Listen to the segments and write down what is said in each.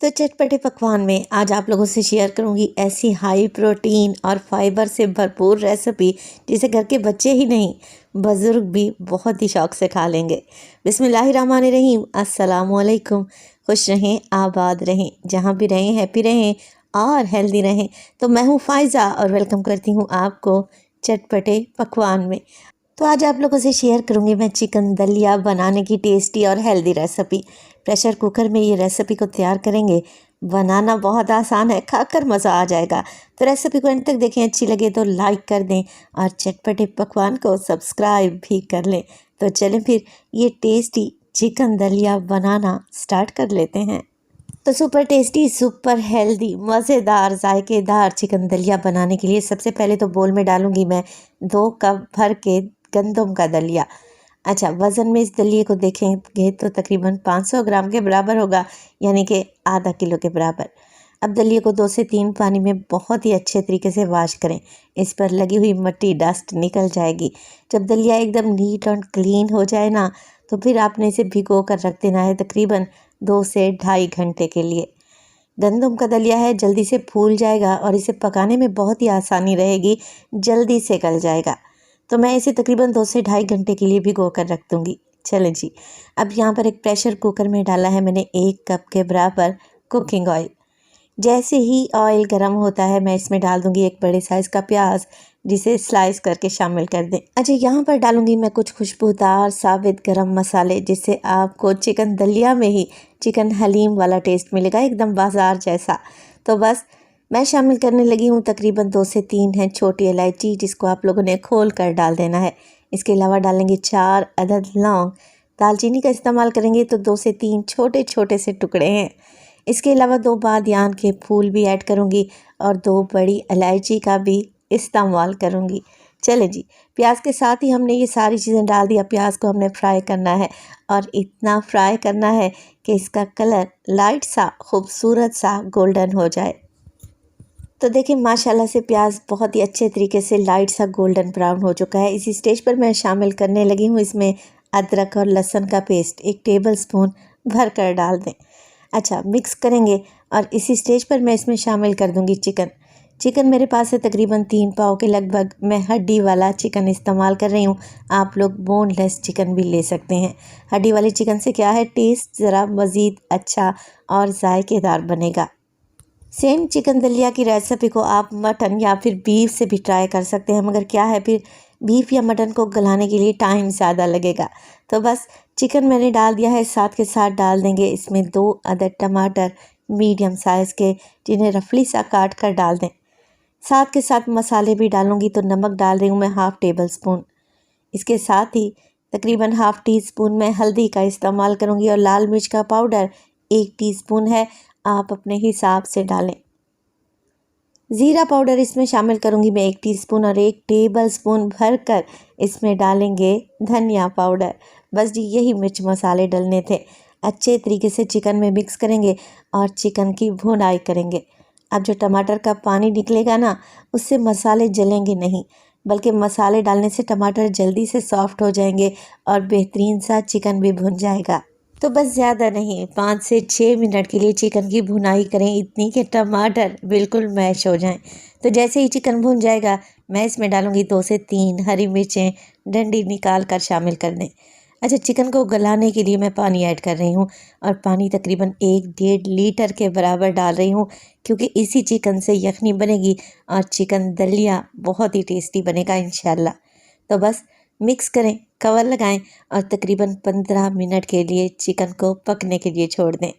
तो चटपटे पकवान में आज आप लोगों से शेयर करूंगी ऐसी हाई प्रोटीन और फाइबर से भरपूर रेसिपी जिसे घर के बच्चे ही नहीं बुजुर्ग भी बहुत ही शौक से खा लेंगे। बिस्मिल्लाहिर्रहमानिर्रहीम, अस्सलामुअलैकुम। खुश रहें, आबाद रहें, जहाँ भी रहें हैप्पी रहें और हेल्दी रहें। तो मैं हूँ फ़ायज़ा और वेलकम करती हूँ आपको चटपटे पकवान में। तो आज आप लोगों से शेयर करूंगी मैं चिकन दलिया बनाने की टेस्टी और हेल्दी रेसिपी। प्रेशर कुकर में ये रेसिपी को तैयार करेंगे। बनाना बहुत आसान है, खाकर मज़ा आ जाएगा। तो रेसिपी को अंत तक देखें, अच्छी लगे तो लाइक कर दें और चटपटे पकवान को सब्सक्राइब भी कर लें। तो चलें फिर ये टेस्टी चिकन दलिया बनाना स्टार्ट कर लेते हैं। तो सुपर टेस्टी, सुपर हेल्दी, मज़ेदार, जायकेदार चिकन दलिया बनाने के लिए सबसे पहले तो बोल में डालूंगी मैं 2 कप भर के गंदम का दलिया। अच्छा, वज़न में इस दलिए को देखेंगे तो तकरीबन 500 ग्राम के बराबर होगा, यानी कि आधा किलो के बराबर। अब दलिए को 2 से 3 पानी में बहुत ही अच्छे तरीके से वॉश करें। इस पर लगी हुई मिट्टी, डस्ट निकल जाएगी। जब दलिया एकदम नीट और क्लीन हो जाए ना, तो फिर आपने इसे भिगो कर रख देना है तकरीबन 2 से ढाई घंटे के लिए। गंदम का दलिया है, जल्दी से फूल जाएगा और इसे पकाने में बहुत ही आसानी रहेगी, जल्दी से गल जाएगा। तो मैं इसे तकरीबन 2 से ढाई घंटे के लिए भिगो कर रख दूँगी। चलें जी, अब यहाँ पर एक प्रेशर कुकर में डाला है मैंने 1 कप के बराबर कुकिंग ऑयल। जैसे ही ऑयल गर्म होता है मैं इसमें डाल दूँगी एक बड़े साइज़ का प्याज, जिसे स्लाइस करके शामिल कर दें। अच्छा, यहाँ पर डालूँगी मैं कुछ खुशबूदार साबित गरम मसाले, जिससे आपको चिकन दलिया में ही चिकन हलीम वाला टेस्ट मिलेगा, एकदम बाज़ार जैसा। तो बस मैं शामिल करने लगी हूँ तकरीबन 2 से 3 है छोटी इलायची, जिसको आप लोगों ने खोल कर डाल देना है। इसके अलावा डालेंगे 4 अदद लौंग। दालचीनी का इस्तेमाल करेंगे तो 2 से 3 छोटे छोटे से टुकड़े हैं। इसके अलावा 2 बादियान के फूल भी ऐड करूँगी और 2 बड़ी इलायची का भी इस्तेमाल करूँगी। चले जी, प्याज के साथ ही हमने ये सारी चीज़ें डाल दिया। प्याज को हमने फ्राई करना है और इतना फ्राई करना है कि इसका कलर लाइट सा खूबसूरत सा गोल्डन हो जाए। तो देखिए, माशाल्लाह से प्याज बहुत ही अच्छे तरीके से लाइट सा गोल्डन ब्राउन हो चुका है। इसी स्टेज पर मैं शामिल करने लगी हूँ इसमें अदरक और लहसुन का पेस्ट 1 टेबलस्पून भर कर डाल दें। अच्छा, मिक्स करेंगे और इसी स्टेज पर मैं इसमें शामिल कर दूँगी चिकन। चिकन मेरे पास है तकरीबन 3 पाव के लगभग। मैं हड्डी वाला चिकन इस्तेमाल कर रही हूँ, आप लोग बोनलेस चिकन भी ले सकते हैं। हड्डी वाले चिकन से क्या है, टेस्ट ज़रा मज़ीद अच्छा और जायकेदार बनेगा। सेम चिकन दलिया की रेसिपी को आप मटन या फिर बीफ से भी ट्राई कर सकते हैं, मगर क्या है, फिर बीफ या मटन को गलाने के लिए टाइम ज़्यादा लगेगा। तो बस चिकन मैंने डाल दिया है, साथ के साथ डाल देंगे इसमें 2 अदद टमाटर मीडियम साइज़ के, जिन्हें रफली सा काट कर डाल दें। साथ के साथ मसाले भी डालूंगी, तो नमक डाल रही हूँ मैं 1/2 टेबलस्पून। इसके साथ ही तकरीबन 1/2 टीस्पून मैं हल्दी का इस्तेमाल करूँगी और लाल मिर्च का पाउडर 1 टीस्पून है, आप अपने हिसाब से डालें। ज़ीरा पाउडर इसमें शामिल करूँगी मैं 1 टीस्पून और 1 टेबलस्पून भरकर इसमें डालेंगे धनिया पाउडर। बस जी, यही मिर्च मसाले डलने थे। अच्छे तरीके से चिकन में मिक्स करेंगे और चिकन की भुनाई करेंगे। अब जो टमाटर का पानी निकलेगा ना, उससे मसाले जलेंगे नहीं, बल्कि मसाले डालने से टमाटर जल्दी से सॉफ्ट हो जाएंगे और बेहतरीन सा चिकन भी भुन जाएगा। तो बस ज़्यादा नहीं, 5 से 6 मिनट के लिए चिकन की भुनाई करें, इतनी कि टमाटर बिल्कुल मैश हो जाएं। तो जैसे ही चिकन भुन जाएगा, मैं इसमें डालूंगी 2 से 3 हरी मिर्चें डंडी निकाल कर शामिल कर दें। अच्छा, चिकन को गलाने के लिए मैं पानी ऐड कर रही हूँ और पानी तकरीबन 1-1.5 लीटर के बराबर डाल रही हूँ, क्योंकि इसी चिकन से यखनी बनेगी और चिकन दलिया बहुत ही टेस्टी बनेगा इंशाल्लाह। तो बस मिक्स करें, कवर लगाएं और तकरीबन 15 मिनट के लिए चिकन को पकने के लिए छोड़ दें।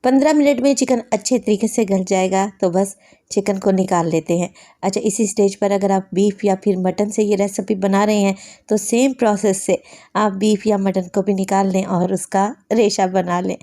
15 मिनट में चिकन अच्छे तरीके से गल जाएगा, तो बस चिकन को निकाल लेते हैं। अच्छा, इसी स्टेज पर अगर आप बीफ या फिर मटन से ये रेसिपी बना रहे हैं, तो सेम प्रोसेस से आप बीफ या मटन को भी निकाल लें और उसका रेशा बना लें।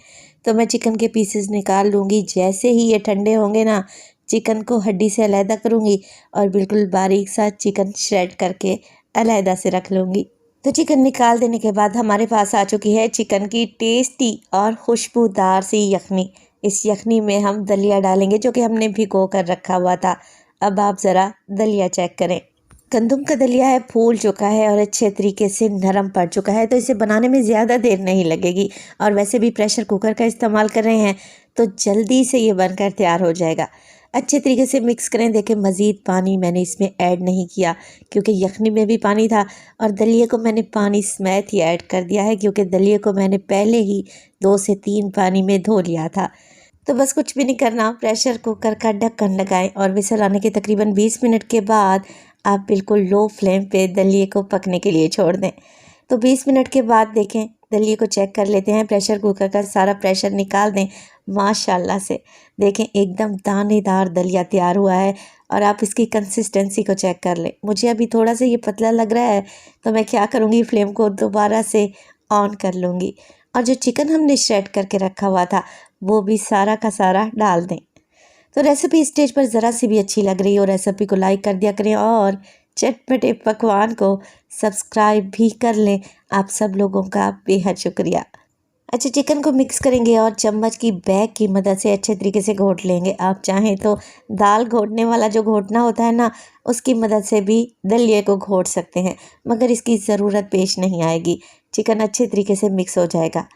तो मैं चिकन के पीसेस निकाल लूँगी। जैसे ही ये ठंडे होंगे ना, चिकन को हड्डी से अलहदा करूँगी और बिल्कुल बारीक सा चिकन श्रेड करके अलहदा से रख लूँगी। तो चिकन निकाल देने के बाद हमारे पास आ चुकी है चिकन की टेस्टी और खुशबूदार सी यखनी। इस यखनी में हम दलिया डालेंगे, जो कि हमने भिगो कर रखा हुआ था। अब आप ज़रा दलिया चेक करें। गंदम का दलिया है, फूल चुका है और अच्छे तरीके से नरम पड़ चुका है, तो इसे बनाने में ज़्यादा देर नहीं लगेगी। और वैसे भी प्रेशर कुकर का इस्तेमाल कर रहे हैं, तो जल्दी से ये बनकर तैयार हो जाएगा। अच्छे तरीके से मिक्स करें। देखें मज़ीद पानी मैंने इसमें ऐड नहीं किया क्योंकि यखनी में भी पानी था, और दलिए को मैंने पानी समेत ही ऐड कर दिया है क्योंकि दलिए को मैंने पहले ही 2 से 3 पानी में धो लिया था। तो बस कुछ भी नहीं करना, प्रेशर कुकर का ढक्कन लगाएं और विसल आने के तकरीबन 20 मिनट के बाद आप बिल्कुल लो फ्लेम पे दलिए को पकने के लिए छोड़ दें। तो 20 मिनट के बाद देखें, दलिए को चेक कर लेते हैं, प्रेशर कुकर का सारा प्रेशर निकाल दें। माशाल्लाह से देखें एकदम दानेदार दलिया तैयार हुआ है। और आप इसकी कंसिस्टेंसी को चेक कर लें। मुझे अभी थोड़ा सा ये पतला लग रहा है तो मैं क्या करूँगी, फ्लेम को दोबारा से ऑन कर लूँगी और जो चिकन हमने श्रेड करके रखा हुआ था वो भी सारा का सारा डाल दें। तो रेसिपी स्टेज पर ज़रा सी भी अच्छी लग रही हो, रेसिपी को लाइक कर दिया करें और चटपटे पकवान को सब्सक्राइब भी कर लें। आप सब लोगों का बेहद शुक्रिया। अच्छा, चिकन को मिक्स करेंगे और चम्मच की बैग की मदद से अच्छे तरीके से घोट लेंगे। आप चाहें तो दाल घोटने वाला जो घोटना होता है ना, उसकी मदद से भी दलिए को घोट सकते हैं, मगर इसकी ज़रूरत पेश नहीं आएगी। चिकन अच्छे तरीके से मिक्स हो जाएगा।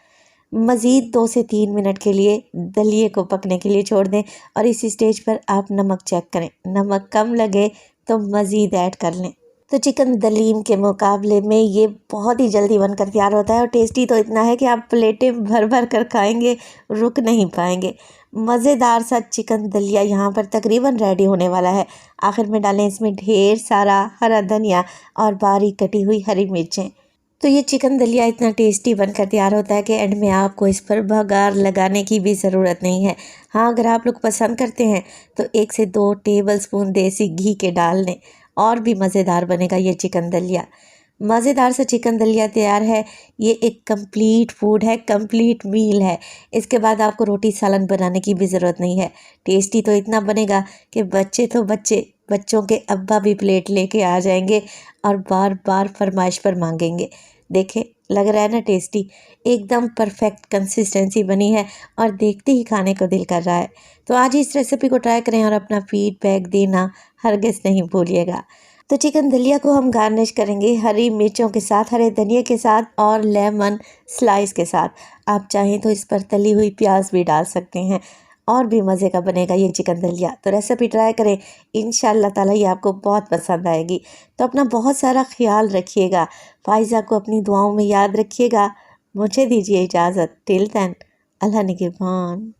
मज़ीद 2 से 3 मिनट के लिए दलिए को पकने के लिए छोड़ दें और इस स्टेज पर आप नमक चेक करें। नमक कम लगे तो मज़ीद ऐड कर लें। तो चिकन दलीम के मुकाबले में ये बहुत ही जल्दी बनकर तैयार होता है और टेस्टी तो इतना है कि आप प्लेटें भर भर कर खाएंगे, रुक नहीं पाएंगे। मज़ेदार सा चिकन दलिया यहाँ पर तकरीबन रेडी होने वाला है। आखिर में डालें इसमें ढेर सारा हरा धनिया और बारीक कटी हुई हरी मिर्चें। तो ये चिकन दलिया इतना टेस्टी बनकर तैयार होता है कि एंड में आपको इस पर बघार लगाने की भी ज़रूरत नहीं है। हाँ, अगर आप लोग पसंद करते हैं तो 1 से 2 टेबलस्पून देसी घी के डाल दें और भी मज़ेदार बनेगा ये चिकन दलिया। मज़ेदार सा चिकन दलिया तैयार है। ये एक कंप्लीट फूड है, कंप्लीट मील है। इसके बाद आपको रोटी सालन बनाने की भी ज़रूरत नहीं है। टेस्टी तो इतना बनेगा कि बच्चे तो बच्चों के अब्बा भी प्लेट लेके आ जाएंगे और बार बार फरमाइश पर मांगेंगे। देखें, लग रहा है ना टेस्टी, एकदम परफेक्ट कंसिस्टेंसी बनी है और देखते ही खाने को दिल कर रहा है। तो आज इस रेसिपी को ट्राई करें और अपना फीडबैक देना हरगिज़ नहीं भूलिएगा। तो चिकन दलिया को हम गार्निश करेंगे हरी मिर्चों के साथ, हरे धनिया के साथ और लेमन स्लाइस के साथ। आप चाहें तो इस पर तली हुई प्याज भी डाल सकते हैं और भी मज़े का बनेगा ये चिकन दलिया। तो रेसिपी ट्राई करें, इंशाल्लाह ताला ये आपको बहुत पसंद आएगी। तो अपना बहुत सारा ख्याल रखिएगा। फ़ाइज़ा को अपनी दुआओं में याद रखिएगा। मुझे दीजिए इजाज़त। टिल देन, अल्लाह निगहबान।